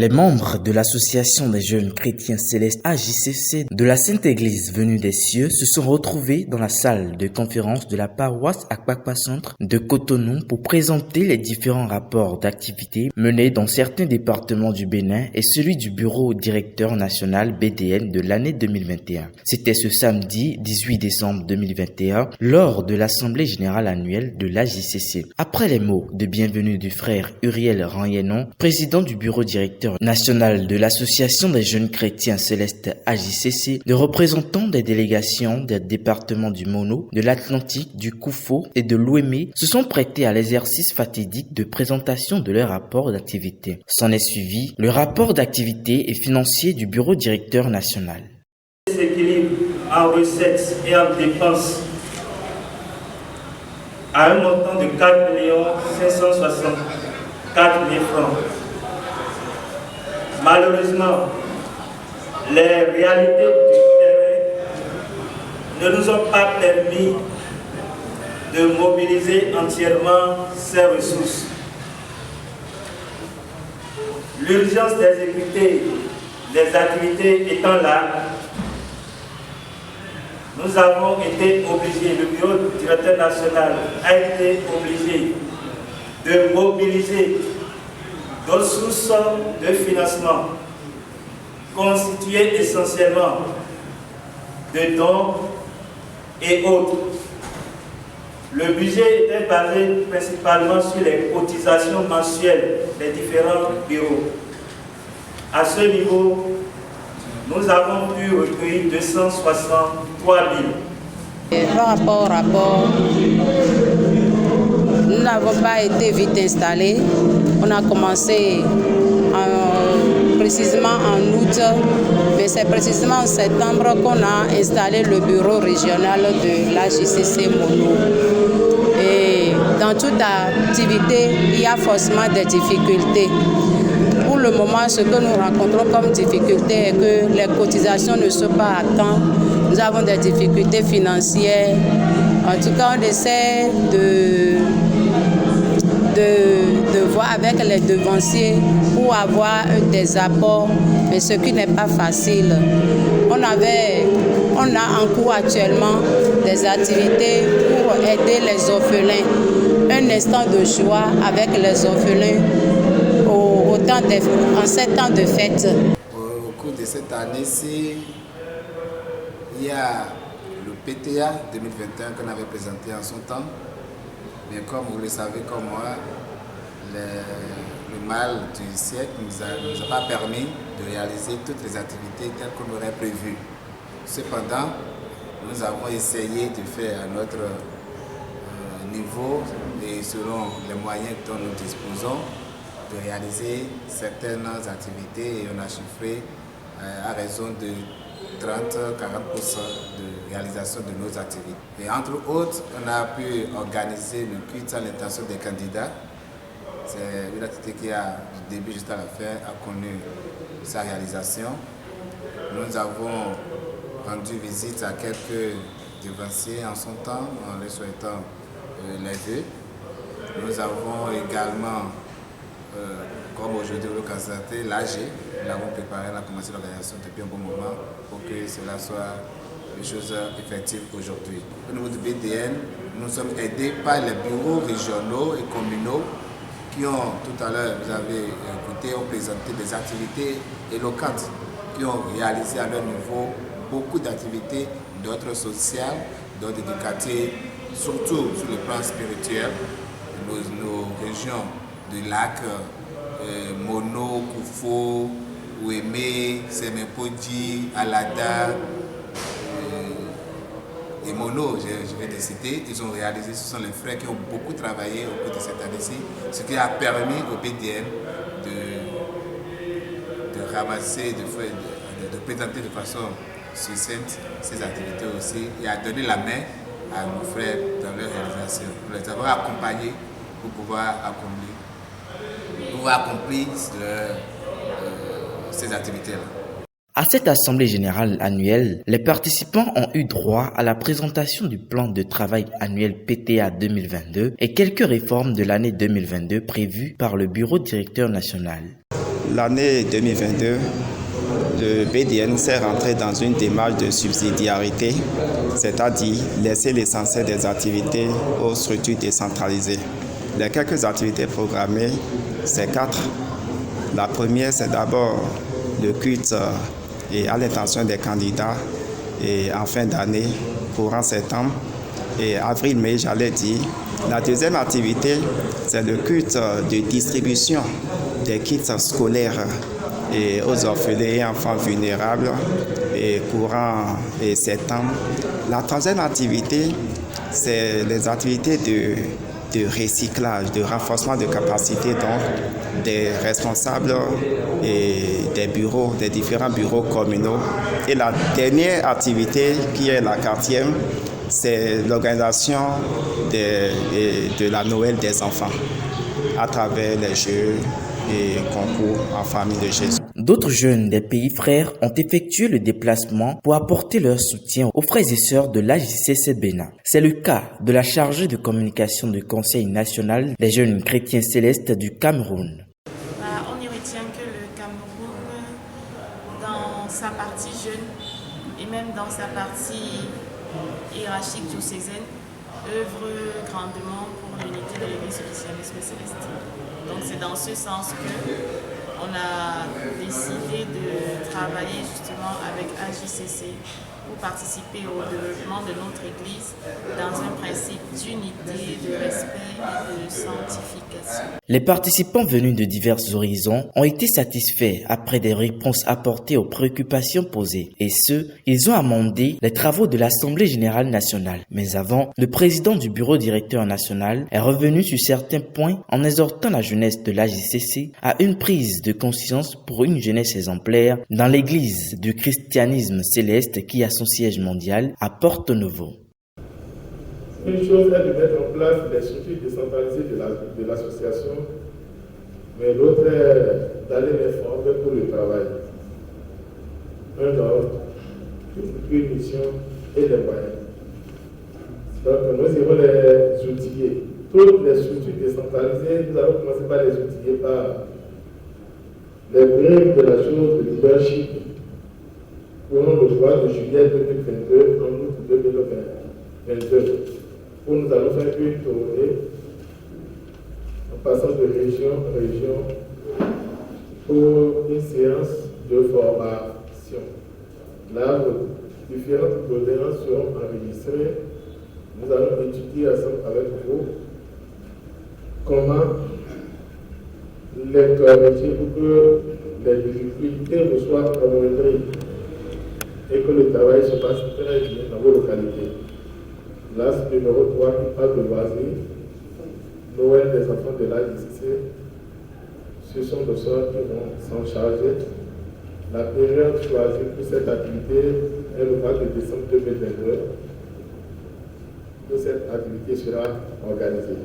Les membres de l'association des jeunes chrétiens célestes AJCC de la Sainte Église venue des cieux se sont retrouvés dans la salle de conférence de la paroisse Akpakpa Centre de Cotonou pour présenter les différents rapports d'activité menés dans certains départements du Bénin et celui du bureau directeur national BDN de l'année 2021. C'était ce samedi 18 décembre 2021 lors de l'assemblée générale annuelle de l'AJCC. Après les mots de bienvenue du frère Uriel Ranyenon, président du bureau directeur national de l'association des jeunes chrétiens célestes AJCC, de représentants des délégations des départements du Mono, de l'Atlantique, du Koufo et de l'Ouémé se sont prêtés à l'exercice fatidique de présentation de leur rapport d'activité. S'en est suivi le rapport d'activité et financier du bureau directeur national. S'équilibre en recettes et en dépenses à un montant de 4 564 000 francs. Malheureusement, les réalités du terrain ne nous ont pas permis de mobiliser entièrement ces ressources. L'urgence d'exécuter les activités étant là, nous avons été obligés, le bureau directeur national a été obligé de mobiliser d'autres sources de financement constituées essentiellement de dons et autres. Le budget était basé principalement sur les cotisations mensuelles des différents bureaux. À ce niveau, nous avons pu recueillir 263 000. Par rapport au rapport, nous n'avons pas été vite installés. On a commencé précisément en août, mais c'est précisément en septembre qu'on a installé le bureau régional de l'AJCC Mono. Et dans toute activité, il y a forcément des difficultés. Pour le moment, ce que nous rencontrons comme difficulté est que les cotisations ne sont pas à temps. Nous avons des difficultés financières. En tout cas, on essaie de voir avec les devanciers pour avoir des apports, mais ce qui n'est pas facile. On a en cours actuellement des activités pour aider les orphelins. Un instant de joie avec les orphelins en ces temps de fête. Au cours de cette année-ci, il y a le PTA 2021 qu'on avait présenté en son temps. Mais comme vous le savez comme moi, le mal du siècle ne nous a pas permis de réaliser toutes les activités telles qu'on aurait prévu. Cependant, nous avons essayé de faire à notre niveau et selon les moyens dont nous disposons, de réaliser certaines activités et on a chiffré à raison de 30-40% de réalisation de nos activités. Et entre autres, on a pu organiser le culte à l'intention des candidats. C'est une activité qui a, du début jusqu'à la fin, a connu sa réalisation. Nous avons rendu visite à quelques devanciers en son temps, en les souhaitant les vœux. Nous avons également, comme aujourd'hui vous le constatez, l'AG. Nous l'avons préparé, on a commencé l'organisation depuis un bon moment pour que cela soit des choses effectives aujourd'hui. Au niveau du BDN, nous sommes aidés par les bureaux régionaux et communaux qui ont, tout à l'heure, vous avez écouté, ont présenté des activités éloquentes, qui ont réalisé à leur niveau beaucoup d'activités d'ordre social, d'ordre éducatif, surtout sur le plan spirituel. Nos régions du lac, Mono, Koufo, Ouémé, Semepodji, Alada et Mono, je vais les citer, ils ont réalisé, ce sont les frères qui ont beaucoup travaillé au cours de cette année-ci, ce qui a permis au BDN de ramasser, de présenter de façon succincte ces activités aussi et à donner la main à nos frères dans leur réalisation. Nous les avons accompagnés pour pouvoir accomplir ces activités-là. À cette assemblée générale annuelle, les participants ont eu droit à la présentation du plan de travail annuel PTA 2022 et quelques réformes de l'année 2022 prévues par le bureau directeur national. l'année 2022, le BDN s'est rentré dans une démarche de subsidiarité, c'est-à-dire laisser l'essentiel des activités aux structures décentralisées. Les quelques activités programmées, c'est 4. La première, c'est d'abord le culte et à l'intention des candidats et en fin d'année, courant septembre et avril-mai, j'allais dire. La deuxième activité, c'est le culte de distribution des kits scolaires et aux orphelins et enfants vulnérables et courant septembre. La troisième activité, c'est les activités de recyclage, de renforcement de capacité donc des responsables et des bureaux, des différents bureaux communaux. Et la dernière activité, qui est la 4e, c'est l'organisation de la Noël des enfants à travers les jeux et concours en famille de Jésus. D'autres jeunes des pays frères ont effectué le déplacement pour apporter leur soutien aux frères et sœurs de l'AJCC Bénin. C'est le cas de la chargée de communication du Conseil national des jeunes chrétiens célestes du Cameroun. On y retient que le Cameroun, dans sa partie jeune et même dans sa partie hiérarchique diocésaine, œuvre grandement pour l'unité de l'Église du christianisme céleste. Donc c'est dans ce sens qu'on a décidé de travailler justement avec AJCC pour participer au développement de notre Église dans un principe d'unité, de respect et de sanctification. Les participants venus de divers horizons ont été satisfaits après des réponses apportées aux préoccupations posées. Et ils ont amendé les travaux de l'Assemblée générale nationale. Mais avant, le président du bureau directeur national est revenu sur certains points en exhortant la jeunesse de l'AJCC à une prise de conscience pour une jeunesse exemplaire dans l'Église du christianisme céleste qui a son siège mondial à Porto Novo. Une chose est de mettre en place les structures décentralisées de l'association, mais l'autre est d'aller les former pour le travail. Un ordre, une mission et des moyens. Donc nous irons les outiller. Toutes les structures décentralisées, nous allons commencer par les outiller par les briques de la chose de leadership pour le mois de juillet 2022 en août 2022. Où nous allons faire une tournée en passant de région en région pour une séance de formation. Là, différentes doléances seront enregistrées. Nous allons étudier ensemble avec vous comment les corriger pour que les difficultés ne soient amoindries et que le travail se passe très bien dans vos localités. L'as numéro 3 qui parle de loisirs, Noël des enfants de l'AJCC, ce sont nos soeurs qui vont s'en charger. La période choisie pour cette activité est le mois de décembre 2022, où cette activité sera organisée.